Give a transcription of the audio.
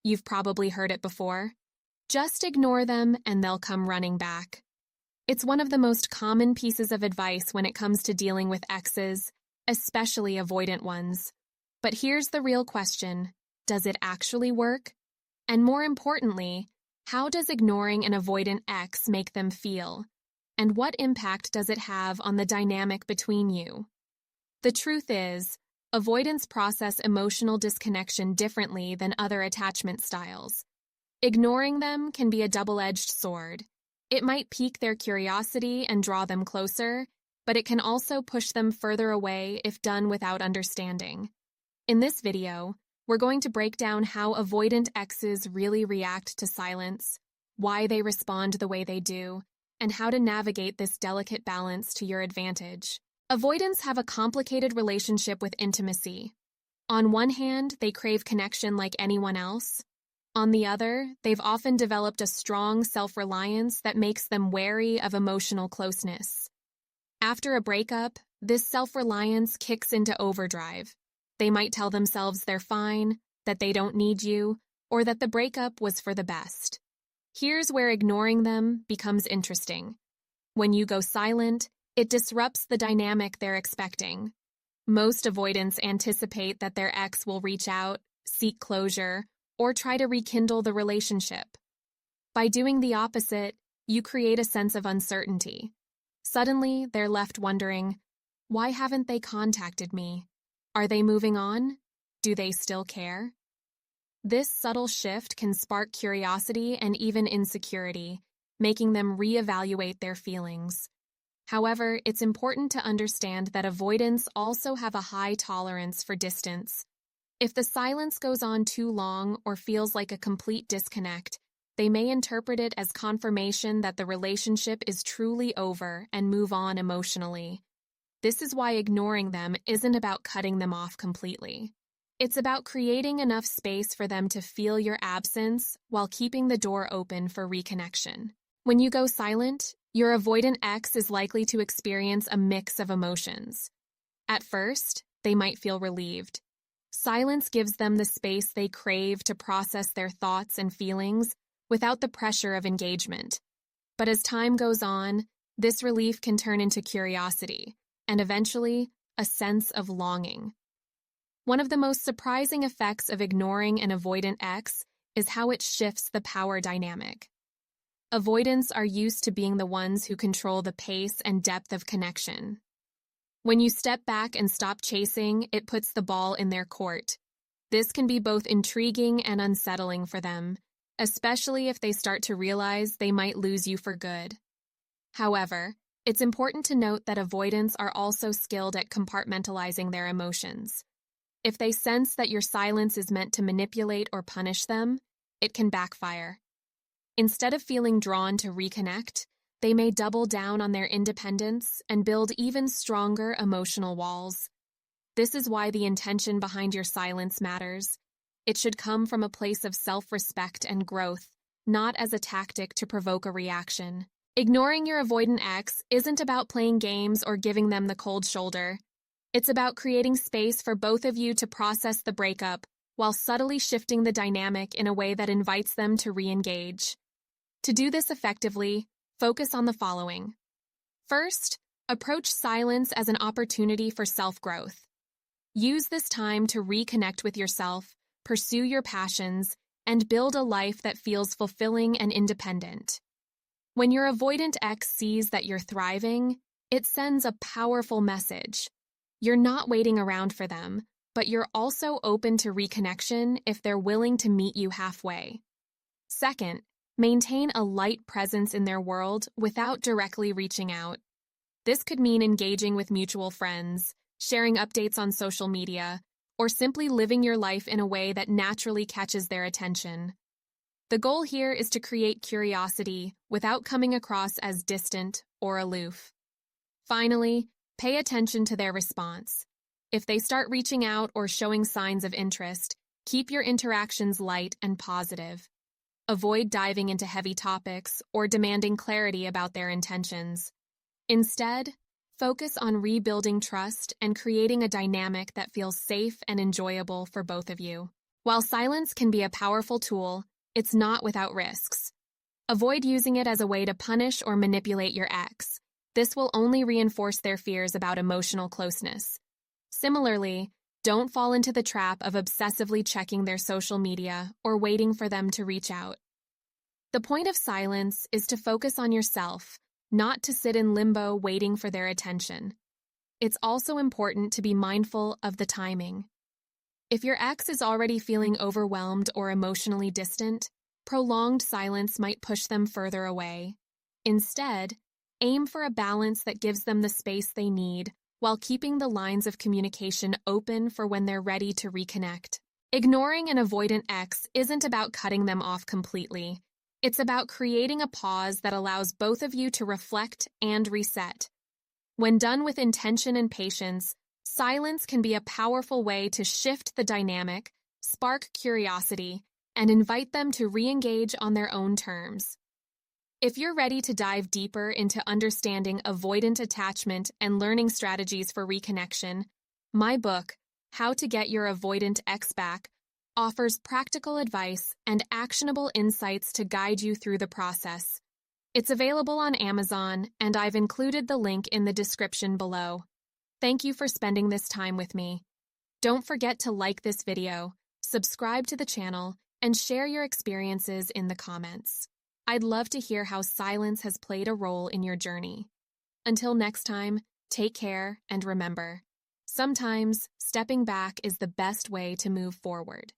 You've probably heard it before. Just ignore them and they'll come running back. It's one of the most common pieces of advice when it comes to dealing with exes, especially avoidant ones. But here's the real question: does it actually work? And more importantly, how does ignoring an avoidant ex make them feel? And what impact does it have on the dynamic between you? The truth is, avoidants process emotional disconnection differently than other attachment styles. Ignoring them can be a double-edged sword. It might pique their curiosity and draw them closer, but it can also push them further away if done without understanding. In this video, we're going to break down how avoidant exes really react to silence, why they respond the way they do, and how to navigate this delicate balance to your advantage. Avoidants have a complicated relationship with intimacy. On one hand, they crave connection like anyone else. On the other, they've often developed a strong self-reliance that makes them wary of emotional closeness. After a breakup, this self-reliance kicks into overdrive. They might tell themselves they're fine, that they don't need you, or that the breakup was for the best. Here's where ignoring them becomes interesting. When you go silent, it disrupts the dynamic they're expecting. Most avoidants anticipate that their ex will reach out, seek closure, or try to rekindle the relationship. By doing the opposite, you create a sense of uncertainty. Suddenly, they're left wondering, why haven't they contacted me? Are they moving on? Do they still care? This subtle shift can spark curiosity and even insecurity, making them reevaluate their feelings. However, it's important to understand that avoidants also have a high tolerance for distance. If the silence goes on too long or feels like a complete disconnect, they may interpret it as confirmation that the relationship is truly over and move on emotionally. This is why ignoring them isn't about cutting them off completely. It's about creating enough space for them to feel your absence while keeping the door open for reconnection. When you go silent, your avoidant ex is likely to experience a mix of emotions. At first, they might feel relieved. Silence gives them the space they crave to process their thoughts and feelings without the pressure of engagement. But as time goes on, this relief can turn into curiosity, and eventually, a sense of longing. One of the most surprising effects of ignoring an avoidant ex is how it shifts the power dynamic. Avoidants are used to being the ones who control the pace and depth of connection. When you step back and stop chasing, it puts the ball in their court. This can be both intriguing and unsettling for them, especially if they start to realize they might lose you for good. However, it's important to note that avoidants are also skilled at compartmentalizing their emotions. If they sense that your silence is meant to manipulate or punish them, it can backfire. Instead of feeling drawn to reconnect, they may double down on their independence and build even stronger emotional walls. This is why the intention behind your silence matters. It should come from a place of self-respect and growth, not as a tactic to provoke a reaction. Ignoring your avoidant ex isn't about playing games or giving them the cold shoulder. It's about creating space for both of you to process the breakup while subtly shifting the dynamic in a way that invites them to re-engage. To do this effectively, focus on the following. First, approach silence as an opportunity for self-growth. Use this time to reconnect with yourself, pursue your passions, and build a life that feels fulfilling and independent. When your avoidant ex sees that you're thriving, it sends a powerful message. You're not waiting around for them, but you're also open to reconnection if they're willing to meet you halfway. Second, maintain a light presence in their world without directly reaching out. This could mean engaging with mutual friends, sharing updates on social media, or simply living your life in a way that naturally catches their attention. The goal here is to create curiosity without coming across as distant or aloof. Finally, pay attention to their response. If they start reaching out or showing signs of interest, keep your interactions light and positive. Avoid diving into heavy topics or demanding clarity about their intentions. Instead, focus on rebuilding trust and creating a dynamic that feels safe and enjoyable for both of you. While silence can be a powerful tool, it's not without risks. Avoid using it as a way to punish or manipulate your ex. This will only reinforce their fears about emotional closeness. Similarly, don't fall into the trap of obsessively checking their social media or waiting for them to reach out. The point of silence is to focus on yourself, not to sit in limbo waiting for their attention. It's also important to be mindful of the timing. If your ex is already feeling overwhelmed or emotionally distant, prolonged silence might push them further away. Instead, aim for a balance that gives them the space they need while keeping the lines of communication open for when they're ready to reconnect. Ignoring an avoidant ex isn't about cutting them off completely. It's about creating a pause that allows both of you to reflect and reset. When done with intention and patience, silence can be a powerful way to shift the dynamic, spark curiosity, and invite them to re-engage on their own terms. If you're ready to dive deeper into understanding avoidant attachment and learning strategies for reconnection, my book, How to Get Your Avoidant Ex Back, offers practical advice and actionable insights to guide you through the process. It's available on Amazon, and I've included the link in the description below. Thank you for spending this time with me. Don't forget to like this video, subscribe to the channel, and share your experiences in the comments. I'd love to hear how silence has played a role in your journey. Until next time, take care and remember, sometimes stepping back is the best way to move forward.